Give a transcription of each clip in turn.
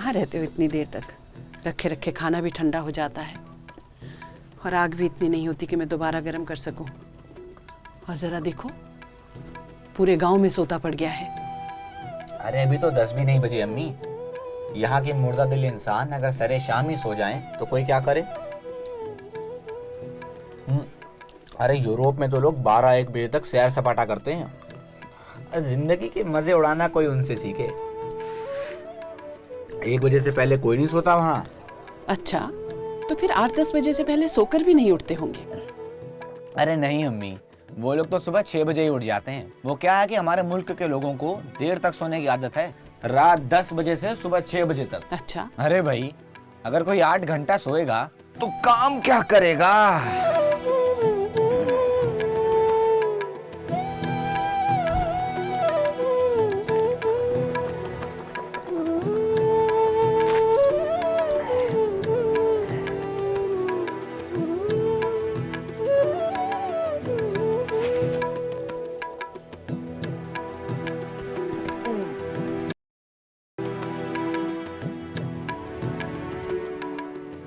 कहाँ रहते हो इतनी देर तक? रखे रखे खाना भी ठंडा हो जाता है और आग भी इतनी नहीं होती कि मैं दोबारा गर्म कर सकूं। और जरा देखो, पूरे गांव में सोता पड़ गया है। अरे अभी तो 10 भी नहीं बजे अम्मी। यहाँ के मुर्दा दिल इंसान अगर सरे शाम ही सो जाएं तो कोई क्या करे। अरे यूरोप में तो लोग 12-1 बजे तक सैर सपाटा करते हैं। जिंदगी के मजे उड़ाना कोई उनसे सीखे। 1 बजे से पहले कोई नहीं सोता वहाँ। अच्छा, तो फिर 8-10 बजे से पहले सोकर भी नहीं उठते होंगे? अरे नहीं अम्मी, वो लोग तो सुबह 6 बजे ही उठ जाते हैं। वो क्या है कि हमारे मुल्क के लोगों को देर तक सोने की आदत है, रात 10 बजे से सुबह 6 बजे तक। अच्छा। अरे भाई, अगर कोई 8 घंटा सोएगा तो काम क्या करेगा।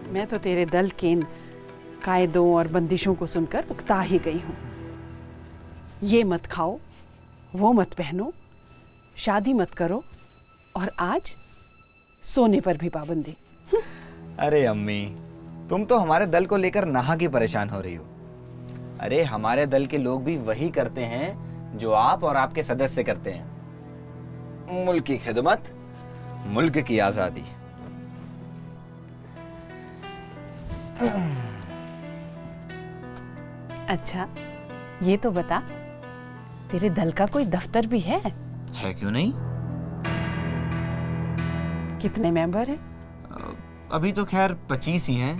मैं तो तेरे दल के इन कायदों और बंदिशों को सुनकर उकता ही गई हूँ। ये मत खाओ, वो मत पहनो, शादी मत करो, और आज सोने पर भी पाबंदी। अरे अम्मी, तुम तो हमारे दल को लेकर नाहा की परेशान हो रही हो। अरे हमारे दल के लोग भी वही करते हैं जो आप और आपके सदस्य करते हैं। मुल्क की खिदमत, मुल्क की आजादी। अच्छा, ये तो बता, तेरे दल का कोई दफ्तर भी है? है क्यों नहीं? कितने मेंबर हैं? अभी तो खैर 25 ही हैं,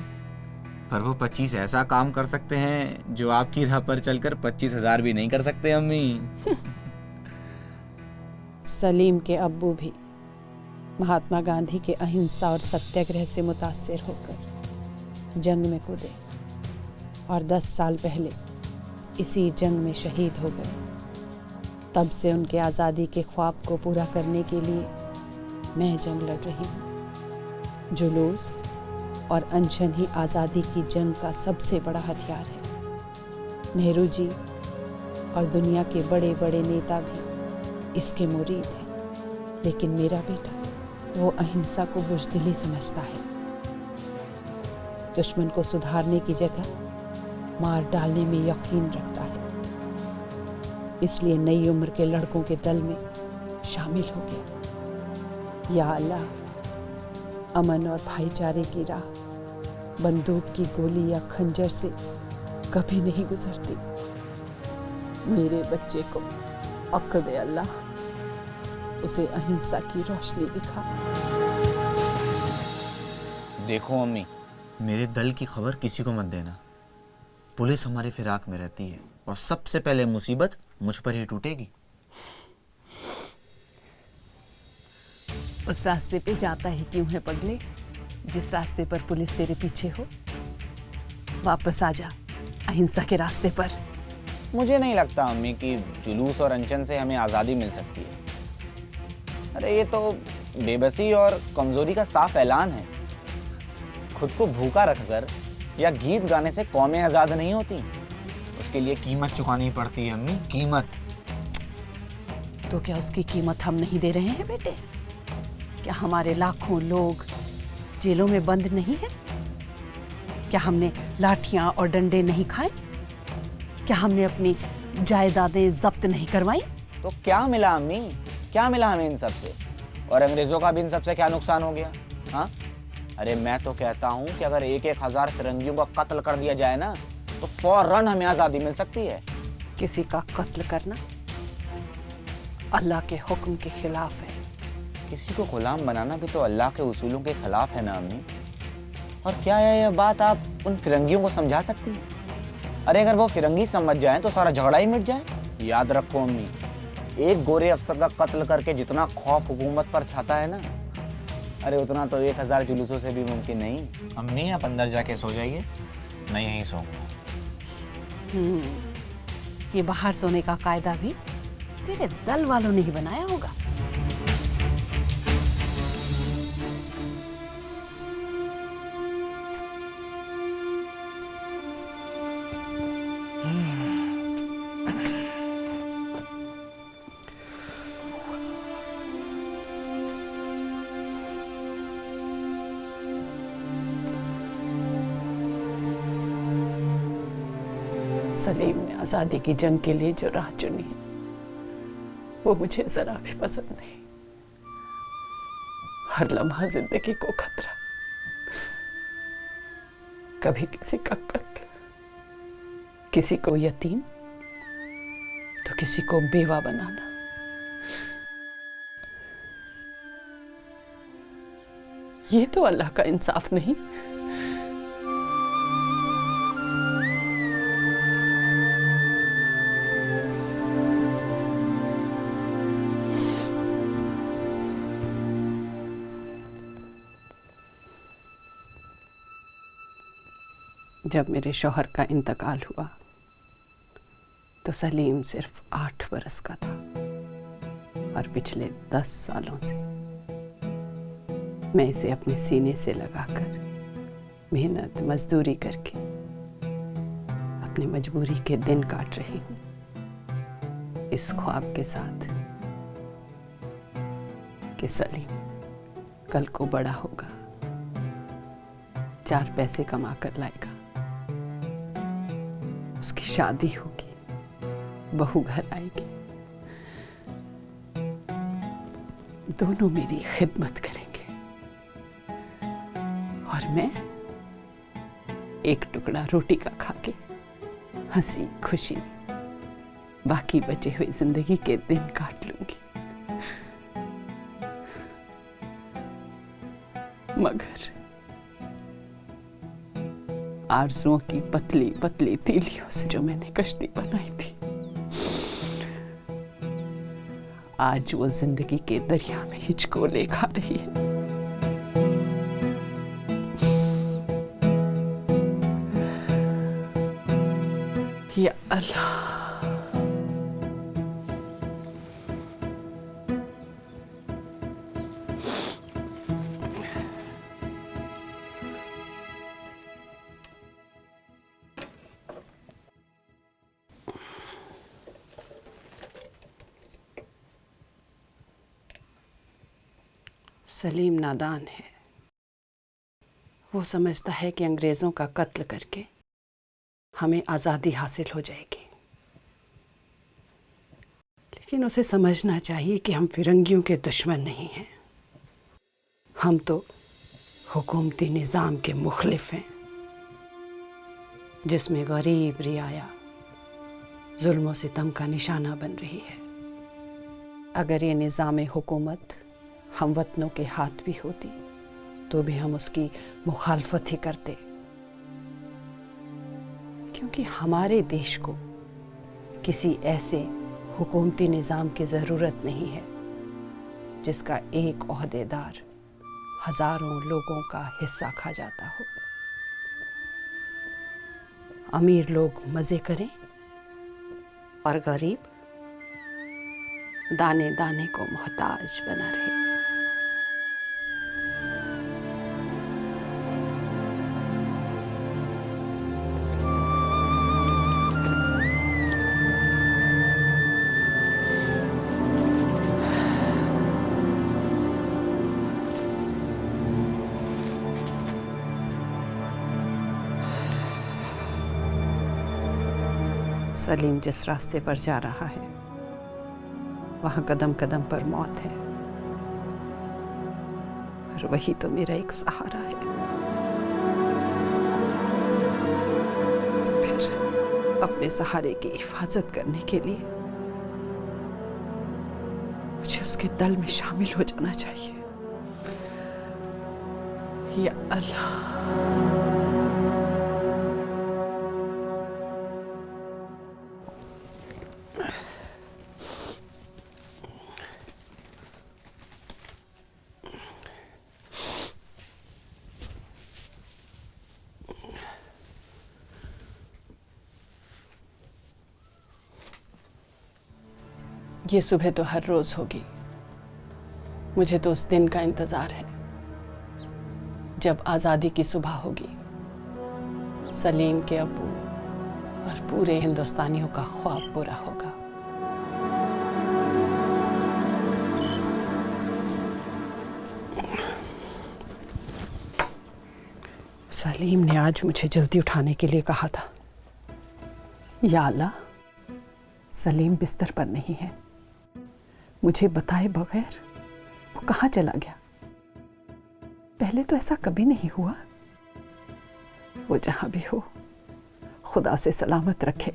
पर वो 25 ऐसा काम कर सकते हैं जो आपकी राह पर चलकर 25,000 भी नहीं कर सकते अम्मी। सलीम के अब्बू भी महात्मा गांधी के अहिंसा और सत्याग्रह से मुतासिर होकर जंग में कूदे और 10 साल पहले इसी जंग में शहीद हो गए। तब से उनके आज़ादी के ख्वाब को पूरा करने के लिए मैं जंग लड़ रही हूँ। जुलूस और अनशन ही आज़ादी की जंग का सबसे बड़ा हथियार है। नेहरू जी और दुनिया के बड़े बड़े नेता भी इसके मुरीद हैं, लेकिन मेरा बेटा वो अहिंसा को बुज़दिली समझता है। दुश्मन को सुधारने की जगह मार डालने में यकीन रखता है। इसलिए नई उम्र के लड़कों के दल में शामिल हो गया। या अल्लाह, अमन और भाईचारे की राह बंदूक की गोली या खंजर से कभी नहीं गुजरती। मेरे बच्चे को अक्ल दे अल्लाह, उसे अहिंसा की रोशनी दिखा। देखो अम्मी, मेरे दल की खबर किसी को मत देना। पुलिस हमारी फिराक में रहती है और सबसे पहले मुसीबत मुझ पर ही टूटेगी। उस रास्ते पे जाता ही क्यों है पगले, जिस रास्ते पर पुलिस तेरे पीछे हो? वापस आ जा अहिंसा के रास्ते पर। मुझे नहीं लगता अम्मी कि जुलूस और अनशन से हमें आज़ादी मिल सकती है। अरे ये तो बेबसी और कमजोरी का साफ ऐलान है। खुद को भूखा रखकर या गीत गाने से कौमें आज़ाद नहीं होती, उसके लिए कीमत चुकानी पड़ती है अम्मी, कीमत। तो क्या उसकी कीमत हम नहीं दे रहे हैं बेटे? क्या हमारे लाखों लोग जेलों में बंद नहीं हैं? क्या हमने लाठियां और डंडे नहीं खाए? क्या हमने अपनी जायदादें जब्त नहीं करवाई? तो क्या मिला अम्मी, क्या मिला हमें इन सब से? और अंग्रेजों का भी इन सब से क्या नुकसान हो गया? हाँ, अरे मैं तो कहता हूँ कि अगर 1-1 हज़ार फिरंगियों का कत्ल कर दिया जाए ना, तो फौरन हमें आज़ादी मिल सकती है। किसी का कत्ल करना अल्लाह के हुक्म के खिलाफ है। किसी को गुलाम बनाना भी तो अल्लाह के उसूलों के खिलाफ है ना अम्मी। और क्या यह बात आप उन फिरंगियों को समझा सकती हैं? अरे अगर वो फिरंगी समझ जाएं तो सारा झगड़ा ही मिट जाए। याद रखो अम्मी, एक गोरे अफसर का कत्ल करके जितना खौफ हुकूमत पर छाता है ना, अरे उतना तो 1,000 जुलूसों से भी मुमकिन नहीं। अम्मी आप अंदर जाके सो जाइए, मैं यहीं सोऊंगा। ये बाहर सोने का कायदा भी तेरे दल वालों ने ही बनाया होगा। सलीम ने आजादी की जंग के लिए जो राह चुनी है वो मुझे जरा भी पसंद नहीं। हर लम्हा जिंदगी को खतरा, कभी किसी का कत्ल, किसी को यतीम तो किसी को बेवा बनाना। ये तो अल्लाह का इंसाफ नहीं। जब मेरे शौहर का इंतकाल हुआ तो सलीम सिर्फ 8 बरस का था और पिछले 10 सालों से मैं इसे अपने सीने से लगाकर मेहनत मजदूरी करके अपनी मजबूरी के दिन काट रही हूँ, इस ख्वाब के साथ कि सलीम कल को बड़ा होगा, 4 पैसे कमा कर लाएगा, उसकी शादी होगी, बहू घर आएगी, दोनों मेरी खिदमत करेंगे और मैं एक टुकड़ा रोटी का खा के हंसी खुशी बाकी बचे हुए जिंदगी के दिन काट लूंगी। मगर आरज़ुओं की पतली पतली तीलियों से जो मैंने कश्ती बनाई थी, आज वो जिंदगी के दरिया में हिचकोले खा रही है। या अल्लाह, सलीम नादान है। वो समझता है कि अंग्रेज़ों का कत्ल करके हमें आज़ादी हासिल हो जाएगी, लेकिन उसे समझना चाहिए कि हम फिरंगियों के दुश्मन नहीं हैं। हम तो हुकूमती निज़ाम के मुखलिफ हैं, जिसमें गरीब रियाया जुल्म व सितम का निशाना बन रही है। अगर ये निज़ाम हुकूमत हम वतनों के हाथ भी होती तो भी हम उसकी मुखालफत ही करते, क्योंकि हमारे देश को किसी ऐसे हुकूमती निज़ाम की ज़रूरत नहीं है जिसका एक ओहदेदार हज़ारों लोगों का हिस्सा खा जाता हो। अमीर लोग मज़े करें और गरीब दाने दाने को मोहताज बना रहे। सलीम जिस रास्ते पर जा रहा है वहाँ कदम कदम पर मौत है, और वही तो मेरा एक सहारा है। तो फिर अपने सहारे की हिफाजत करने के लिए मुझे उसके दल में शामिल हो जाना चाहिए। या अल्लाह, ये सुबह तो हर रोज होगी। मुझे तो उस दिन का इंतजार है जब आज़ादी की सुबह होगी, सलीम के अब्बू और पूरे हिंदुस्तानियों का ख्वाब पूरा होगा। सलीम ने आज मुझे जल्दी उठाने के लिए कहा था, या अल्लाह, सलीम बिस्तर पर नहीं है। मुझे बताए बगैर वो कहाँ चला गया? पहले तो ऐसा कभी नहीं हुआ। वो जहां भी हो, खुदा से सलामत रखे।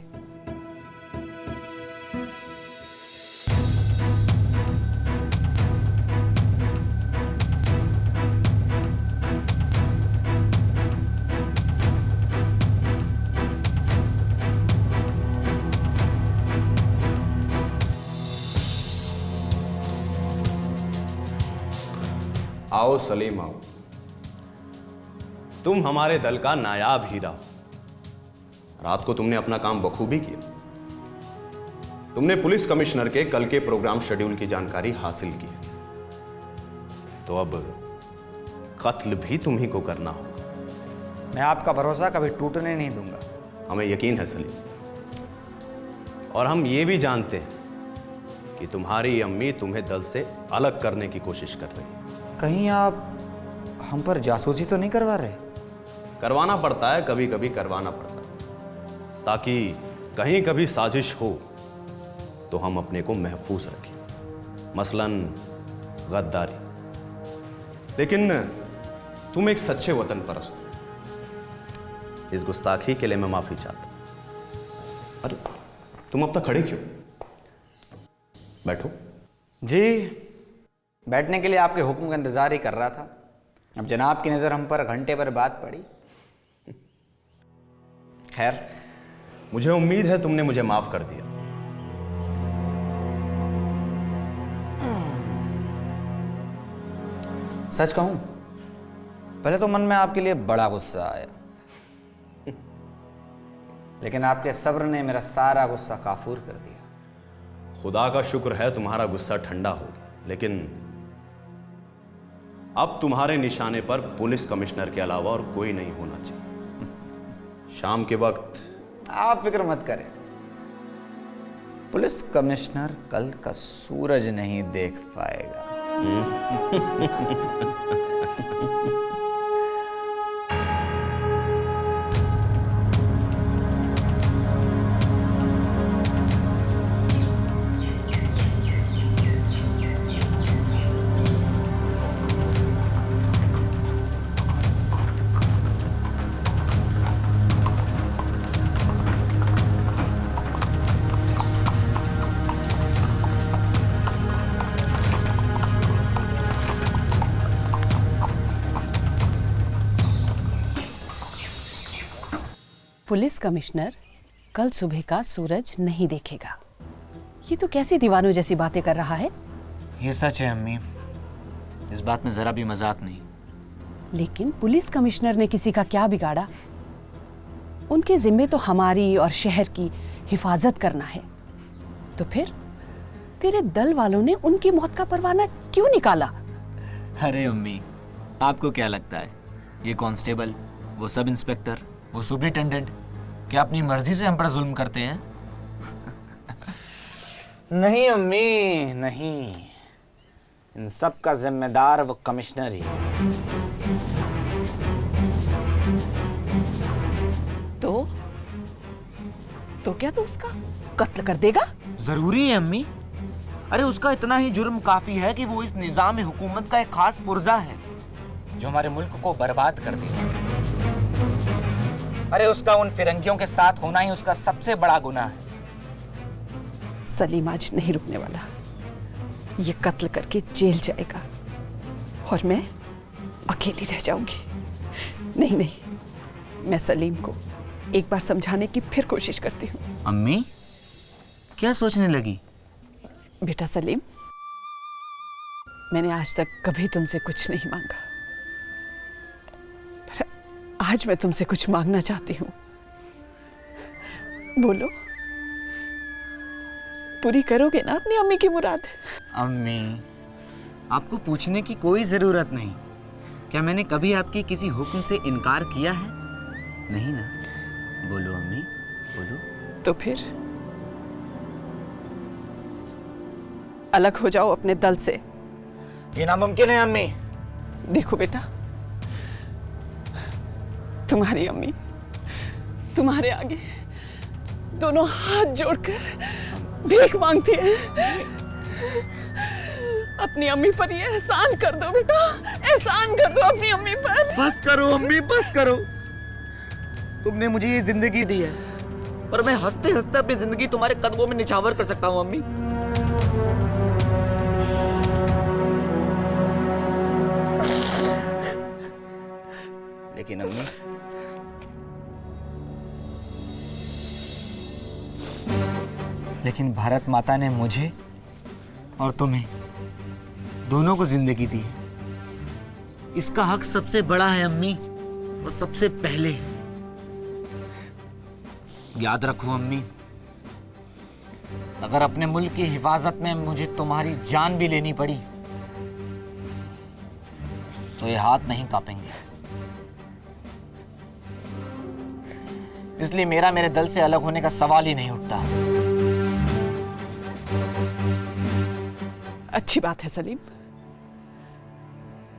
आओ सलीम आओ। तुम हमारे दल का नायाब हीरा हो। रात को तुमने अपना काम बखूबी किया। तुमने पुलिस कमिश्नर के कल के प्रोग्राम शेड्यूल की जानकारी हासिल की। तो अब कत्ल भी तुम्ही को करना होगा। मैं आपका भरोसा कभी टूटने नहीं दूंगा। हमें यकीन है सलीम, और हम ये भी जानते हैं कि तुम्हारी अम्मी तुम्हें दल से अलग करने की कोशिश कर रही है। कहीं आप हम पर जासूसी तो नहीं करवा रहे? करवाना पड़ता है, कभी कभी करवाना पड़ता है, ताकि कहीं कभी साजिश हो तो हम अपने को महफूज रखें, मसलन गद्दारी। लेकिन तुम एक सच्चे वतन परस्त हो। इस गुस्ताखी के लिए मैं माफी चाहता हूं। अरे तुम अब तक खड़े क्यों? बैठो। जी, बैठने के लिए आपके हुक्म का इंतजार ही कर रहा था। अब जनाब की नजर हम पर घंटे भर बाद पड़ी। खैर, मुझे उम्मीद है तुमने मुझे माफ कर दिया। सच कहूं, पहले तो मन में आपके लिए बड़ा गुस्सा आया, लेकिन आपके सब्र ने मेरा सारा गुस्सा काफूर कर दिया। खुदा का शुक्र है तुम्हारा गुस्सा ठंडा हो गया, लेकिन अब तुम्हारे निशाने पर पुलिस कमिश्नर के अलावा और कोई नहीं होना चाहिए। शाम के वक्त आप फिक्र मत करें, पुलिस कमिश्नर कल का सूरज नहीं देख पाएगा। पुलिस कमिश्नर कल सुबह का सूरज नहीं देखेगा। ये तो कैसी दीवानों जैसी बातें कर रहा है। ये सच है अम्मी, इस बात में जरा भी मजाक नहीं। लेकिन पुलिस कमिश्नर ने किसी का क्या बिगाड़ा? उनके जिम्मे तो हमारी और शहर की हिफाजत करना है। तो फिर तेरे दल वालों ने उनकी मौत का परवाना क्यों निकाला? अरे अम्मी, आपको क्या लगता है ये कांस्टेबल, वो सब इंस्पेक्टर, वो सुपरिटेंडेंट क्या अपनी मर्जी से हम पर जुल्म करते हैं? नहीं अम्मी, नहीं। इन सब का जिम्मेदार वो कमिश्नर ही है। तो क्या तू उसका कत्ल कर देगा? जरूरी है अम्मी। अरे उसका इतना ही जुर्म काफी है कि वो इस निजाम हुकूमत का एक खास पुर्जा है जो हमारे मुल्क को बर्बाद कर देगा। अरे उसका उन फिरंगियों के साथ होना ही उसका सबसे बड़ा गुनाह है। सलीम आज नहीं रुकने वाला। ये कत्ल करके जेल जाएगा और मैं अकेली रह जाऊंगी। नहीं नहीं, मैं सलीम को एक बार समझाने की फिर कोशिश करती हूँ। अम्मी क्या सोचने लगी? बेटा सलीम, मैंने आज तक कभी तुमसे कुछ नहीं मांगा, पर आज मैं तुमसे कुछ मांगना चाहती हूँ। बोलो, पूरी करोगे ना अपनी अम्मी की मुराद? अम्मी, आपको पूछने की कोई जरूरत नहीं। क्या मैंने कभी आपके किसी हुक्म से इनकार किया है? नहीं ना? बोलो अम्मी, बोलो। तो फिर अलग हो जाओ अपने दल से। ये नामुमकिन है अम्मी। देखो बेटा, तुम्हारी अम्मी तुम्हारे आगे दोनों हाथ जोड़कर भीख मांगती है। अपनी अम्मी पर ये एहसान कर दो बेटा, एहसान कर दो अपनी अम्मी पर। बस करो अम्मी, बस करो। तुमने मुझे ये जिंदगी दी है और मैं हंसते हंसते अपनी जिंदगी तुम्हारे कदमों में निछावर कर सकता हूँ अम्मी। लेकिन अम्मी, लेकिन भारत माता ने मुझे और तुम्हें दोनों को जिंदगी दी है। इसका हक सबसे बड़ा है अम्मी, और सबसे पहले याद रखो अम्मी, अगर अपने मुल्क की हिफाजत में मुझे तुम्हारी जान भी लेनी पड़ी तो ये हाथ नहीं कांपेंगे। इसलिए मेरा मेरे दल से अलग होने का सवाल ही नहीं उठता। अच्छी बात है सलीम,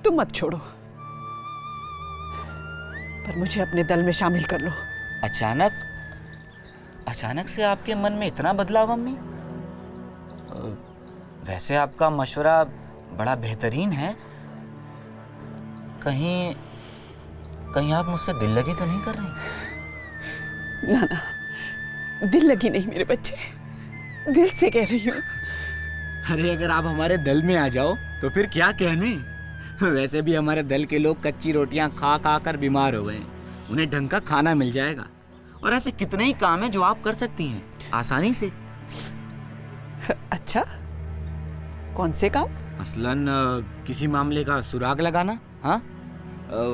तुम मत छोड़ो, पर मुझे अपने दल में शामिल कर लो। अचानक से आपके मन में इतना बदलाव अम्मी? वैसे आपका मशवरा बड़ा बेहतरीन है। कहीं आप मुझसे दिल लगी तो नहीं कर रही? ना ना, दिल लगी नहीं मेरे बच्चे, दिल से कह रही हूँ। अरे अगर आप हमारे दल में आ जाओ तो फिर क्या कहने। वैसे भी हमारे दल के लोग कच्ची रोटियां खा खा कर बीमार हो गए, उन्हें ढंग का खाना मिल जाएगा। और ऐसे कितने ही काम हैं जो आप कर सकती हैं आसानी से। अच्छा, कौन से काम? मसलन किसी मामले का सुराग लगाना, हाँ,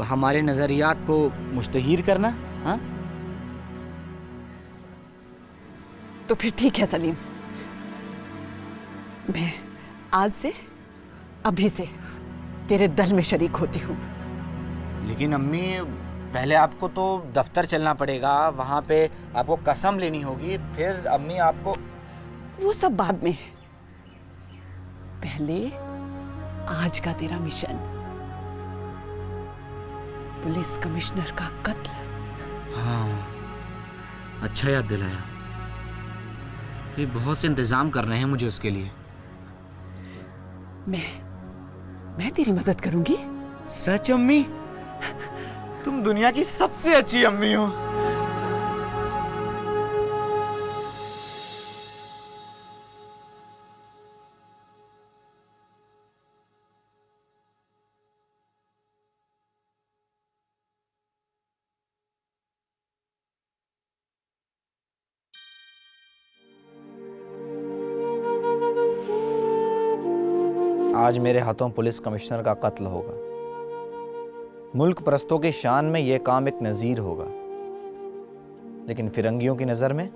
हमारे नजरियात को मुश्तहिर करना, हाँ। तो फिर ठीक है सलीम, मैं आज से, अभी से तेरे दल में शरीक होती हूँ। लेकिन अम्मी, पहले आपको तो दफ्तर चलना पड़ेगा, वहां पे आपको कसम लेनी होगी, फिर अम्मी आपको। वो सब बाद में, पहले आज का तेरा मिशन, पुलिस कमिश्नर का कत्ल। हाँ, अच्छा याद दिलाया। फिर बहुत से इंतजाम करने हैं मुझे उसके लिए। मैं तेरी मदद करूंगी। सच अम्मी? तुम दुनिया की सबसे अच्छी अम्मी हो। आज मेरे हाथों पुलिस कमिश्नर का कत्ल होगा। मुल्क परस्तों की शान में यह काम एक नज़ीर होगा, लेकिन फिरंगियों की नज़र में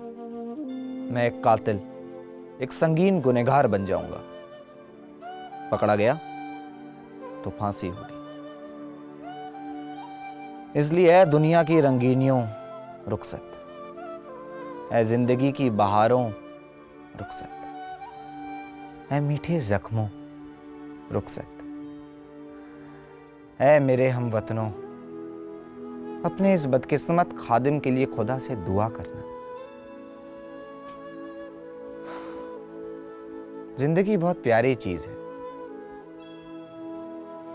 मैं एक कातिल, एक संगीन गुनहगार बन जाऊंगा। पकड़ा गया तो फांसी होगी। इसलिए ऐ दुनिया की रंगीनियों रुखसत, ऐ जिंदगी की बहारों रुखसत, ऐ मीठे जख्मों रुखसत, ऐ मेरे हमवतनों, अपने इस बदकिस्मत खादिम के लिए खुदा से दुआ करना। जिंदगी बहुत प्यारी चीज है,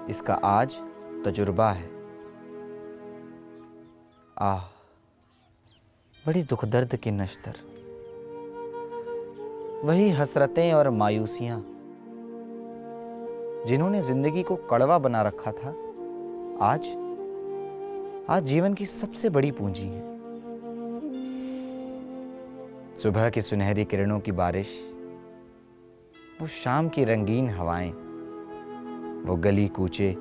इसका आज तजुर्बा है। आह, बड़ी दुख दर्द की नश्तर, वही हसरतें और मायूसियां जिन्होंने जिंदगी को कड़वा बना रखा था, आज जीवन की सबसे बड़ी पूंजी है। सुबह की सुनहरी किरणों की बारिश, वो शाम की रंगीन हवाएं, वो गली कूचे,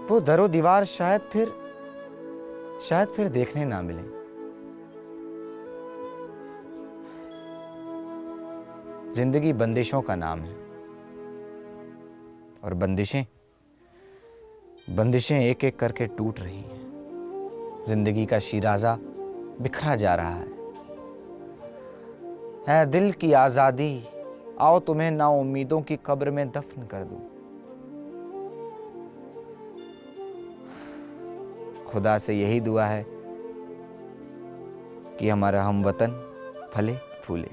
वो दरो दीवार शायद फिर देखने ना मिले। जिंदगी बंदिशों का नाम है, और बंदिशें एक एक करके टूट रही हैं। जिंदगी का शीराजा बिखरा जा रहा है दिल की आज़ादी, आओ तुम्हें ना उम्मीदों की कब्र में दफन कर दूं। खुदा से यही दुआ है कि हमारा हमवतन फले फूले,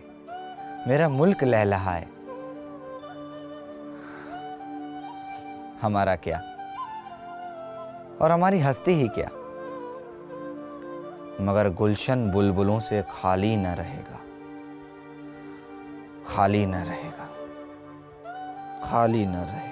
मेरा मुल्क लहलहाए। हमारा क्या और हमारी हस्ती ही क्या, मगर गुलशन बुलबुलों से खाली न रहेगा, खाली न रहेगा, खाली न रहेगा।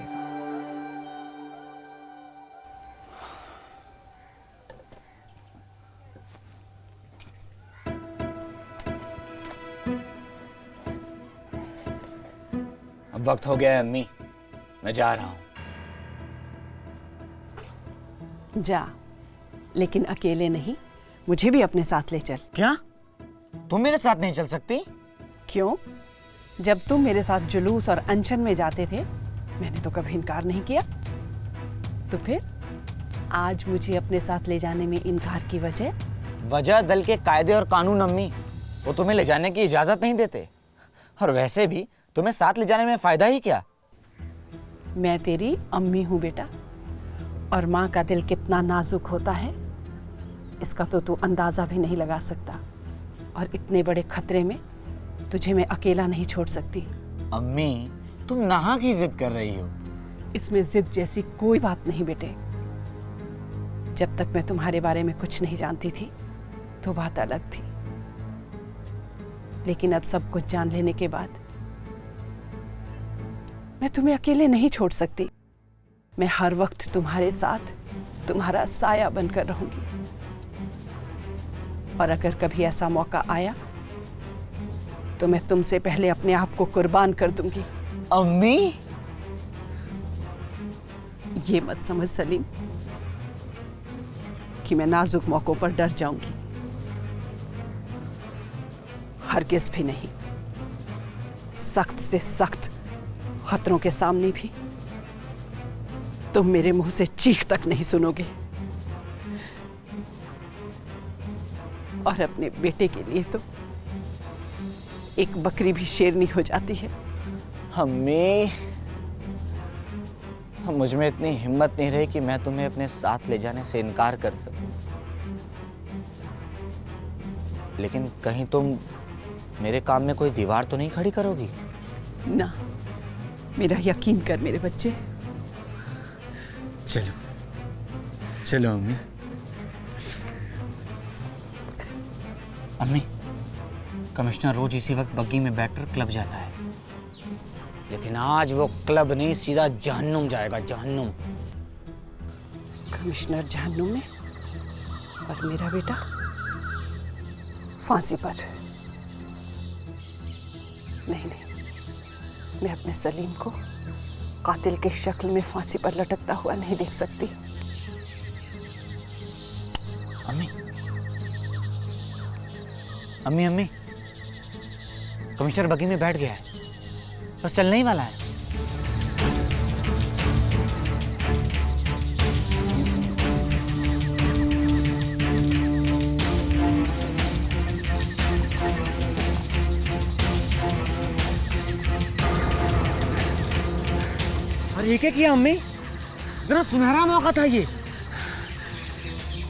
अब वक्त हो गया है अम्मी, मैं जा रहा हूं। जा, लेकिन अकेले नहीं, मुझे भी अपने साथ ले चल। क्या तुम मेरे साथ नहीं चल सकती? क्यों? जब तुम मेरे साथ जुलूस और अनशन में जाते थे, मैंने तो कभी इनकार नहीं किया। तो फिर आज मुझे अपने साथ ले जाने में इनकार की वजह? वजह दल के कायदे और कानून अम्मी, वो तुम्हें ले जाने की इजाजत नहीं देते। और वैसे भी तुम्हें साथ ले जाने में फायदा ही क्या? मैं तेरी अम्मी हूं बेटा, और माँ का दिल कितना नाजुक होता है इसका तो तू अंदाजा भी नहीं लगा सकता। और इतने बड़े खतरे में तुझे मैं अकेला नहीं छोड़ सकती। अम्मी, तुम नहा की जिद कर रही हो। इसमें जिद जैसी कोई बात नहीं बेटे। जब तक मैं तुम्हारे बारे में कुछ नहीं जानती थी तो बात अलग थी, लेकिन अब सब कुछ जान लेने के बाद मैं तुम्हें अकेले नहीं छोड़ सकती। मैं हर वक्त तुम्हारे साथ तुम्हारा साया बनकर रहूंगी, और अगर कभी ऐसा मौका आया तो मैं तुमसे पहले अपने आप को कुर्बान कर दूंगी। अम्मी, ये मत समझ सलीम कि मैं नाजुक मौकों पर डर जाऊंगी, हरगिज़ भी नहीं। सख्त से सख्त खतरों के सामने भी तुम मेरे मुंह से चीख तक नहीं सुनोगे। और अपने बेटे के लिए तो एक बकरी भी शेरनी हो जाती है। अम्मी, मुझ में इतनी हिम्मत नहीं रही कि मैं तुम्हें अपने साथ ले जाने से इनकार कर सकूं। लेकिन कहीं तुम मेरे काम में कोई दीवार तो नहीं खड़ी करोगी? ना, मेरा यकीन कर मेरे बच्चे। चलो चलो अम्मी। अम्मी, कमिश्नर रोज इसी वक्त बग्गी में बैठकर क्लब जाता है, लेकिन आज वो क्लब नहीं, सीधा जहन्नुम जाएगा, जहन्नुम। कमिश्नर जहन्नुम में और मेरा बेटा फांसी पर। नहीं नहीं, मैं अपने सलीम को कातिल के शक्ल में फांसी पर लटकता हुआ नहीं देख सकती। अम्मी, अम्मी, अम्मी, कमिश्नर बग्गी में बैठ गया है, बस चलने ही वाला है। और ये क्या किया अम्मी? इतना सुनहरा मौका था ये।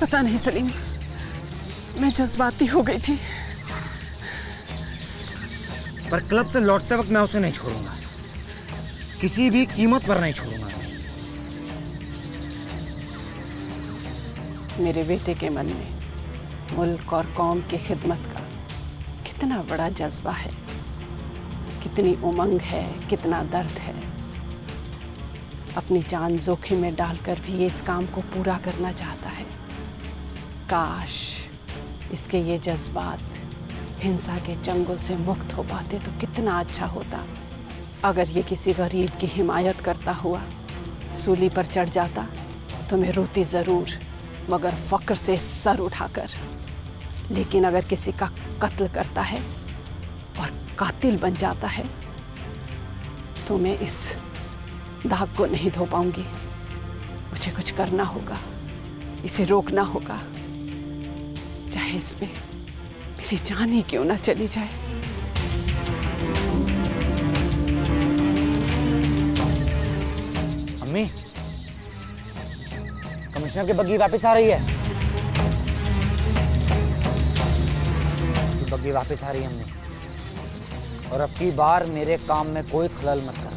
पता नहीं सलीम, मैं जज्बाती हो गई थी। पर क्लब से लौटते वक्त मैं उसे नहीं छोड़ूंगा, किसी भी कीमत पर नहीं छोड़ूंगा। मेरे बेटे के मन में मुल्क और कौम की खिदमत का कितना बड़ा जज्बा है, कितनी उमंग है, कितना दर्द है। अपनी जान जोखिम में डालकर भी ये इस काम को पूरा करना चाहता है। काश इसके ये जज्बात हिंसा के चंगुल से मुक्त हो पाते तो कितना अच्छा होता। अगर ये किसी गरीब की हिमायत करता हुआ सूली पर चढ़ जाता तो मैं रोती ज़रूर, मगर फ़क्र से सर उठाकर। लेकिन अगर किसी का कत्ल करता है और कातिल बन जाता है तो मैं इस दाग को नहीं धो पाऊंगी। मुझे कुछ करना होगा, इसे रोकना होगा, चाहे इसमें मेरी जान ही क्यों ना चली जाए। अम्मी, कमिश्नर की बग्गी वापस आ रही है। बग्गी वापस आ रही है अम्मी। और अब की बार मेरे काम में कोई खलल मत करना।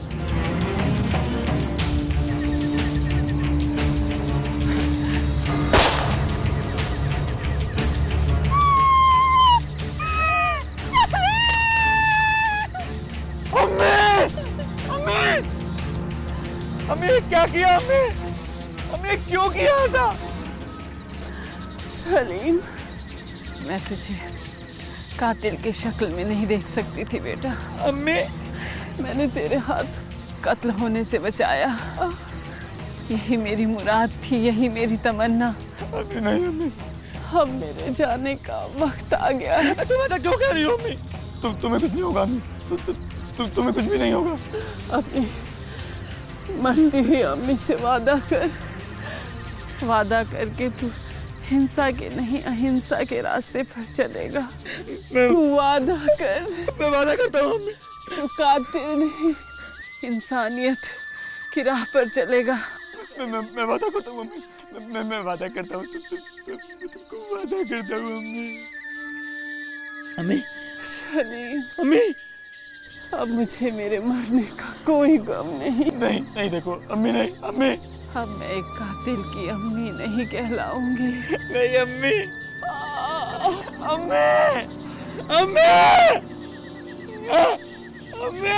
अम्मी क्या किया? अम्मी क्यों किया ऐसा? सलीम, मैं तुझे कातिल की शक्ल में नहीं देख सकती थी बेटा। अम्मी मैंने तेरे हाथ कत्ल होने से बचाया। यही मेरी मुराद थी, यही मेरी तमन्ना। अम्मी नहीं अम्मी, अब मेरे जाने का वक्त आ गया है। तुम ऐसा क्यों कह रही हो अम्मी? तुम्हें कुछ नहीं होगा अम्मी, तुम्हें कुछ भी नहीं होगा। अपनी मरती हुई अम्मी से वादा कर, वादा करके तू हिंसा के नहीं अहिंसा के रास्ते पर चलेगा। तू वादा कर। मैं वादा करता हूँ अम्मी। तू कातिल नहीं, इंसानियत की राह पर चलेगा। मैं वादा करता हूँ अम्मी। मैं वादा करता हूँ, तुमको वादा करता हूँ अम्मी। अम्मी सलीम, अम्मी अब मुझे मेरे मरने का कोई गम नहीं। नहीं देखो अम्मी, नहीं अम्मी, अब मैं एक कातिल की अम्मी नहीं कहलाऊंगी। नहीं अम्मी, अम्मी, अम्मी, अम्मी।